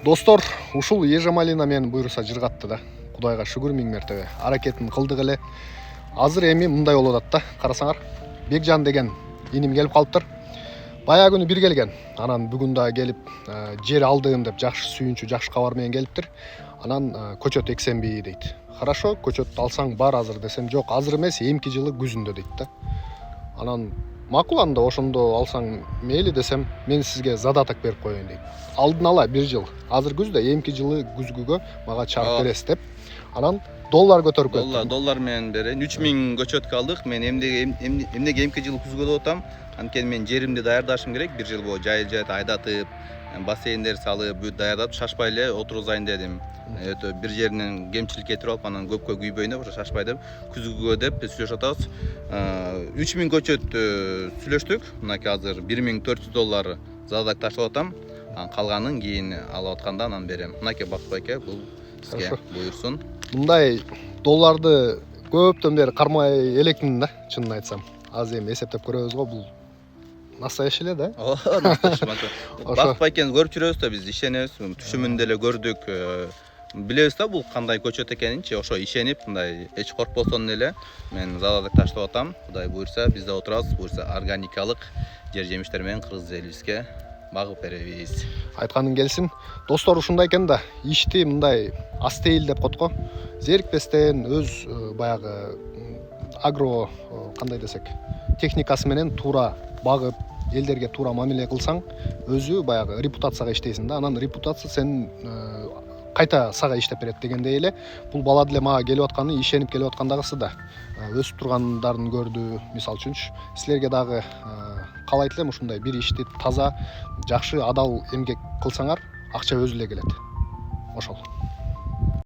Достор, ушул Ежамалина мен буйруса жыргатты да. Кудайга шүгүр миң мертебе. Аракетин кылдык эле. Азыр эми мындай болуп атат да. Карасаңар, Бекжан деген иним келип калыптыр. Баягы күнү бир келген. Анан бүгүн да келип жер алдым деп жакшы сүйүнчү, жакшы кабар менен келиптир. Анан көчөт эксенби дейт. Хорошо, көчөт алсаң бар азыр десем, жок, азыр эмес, эмки жылы күзүндө дейт да. Анан макул, анда ошондо алсаң мейли десем, мен сизге задаток берип коеюн дейт. Алдын ала бир жыл. Азыр күздө, эмки жылы күзгүгө мага чарып бересиз деп. Анан доллар көтөрүп кетти. Доллар менен берейин. 3000 көчөткө алдык. Мен эмнеге эмки жылы күзгү деп атам? Анткени мен жеримди даярдашым керек. Бир жыл бою жайыл айдатып, бассейндер салып, бүт даярдап, шашпай эле отургузайын дедим. Өтө бир жеринен кемчилик кетирип алып, анан көпкө күйбөйүн деп, ошо шашпай деп, күзгүгө деп сүйлөшүп атабыз. 3000 көчөт сүйлөштүк. Мынакей азыр $1400 задаток таштап атам. Калганын кийин алып атканда анан берем. Мынакей Бакыт байке, бул сизге буйрсун. Мындай долларды көптөн бери кармай электим да, чынын айтсам. Азыр эми эсептеп көрөбүз го, бул настоящий эле да. Настоящий. Бакыт байкени көрүп жүрөбүз да, биз ишенебиз. Түшүмүндө эле көрдүк. Билебиз да бул кандай көчөт экенинчи. Ошо ишенип, мындай эч коркпостон эле мен задаток таштап атам. Кудай буйрса, бизде отурабыз. Буйрса органикалык жер жемиштер менен кыргыз элибизге багып беребиз. Айтканың келсин. Достор, ушундай экен да, ишти мындай астейил деп коет го. Зерикпестен өз баягы агро кандай десек, техникасы менен туура багып, элдерге туура мамиле кылсаң, өзү баягы репутацияга иштейсиң да. Анан репутация сен кайта сага иштеп берет дегендей эле. Бул бала деле мага келип атканы, ишенип келип аткандагысы да. Өсүп тургандарын көрдү, мисалы үчүнчү. Силерге дагы каалайт элем ушундай бир ишти таза, жакшы, адал эмгек кылсаңар, акча өзү эле келет. Ошол.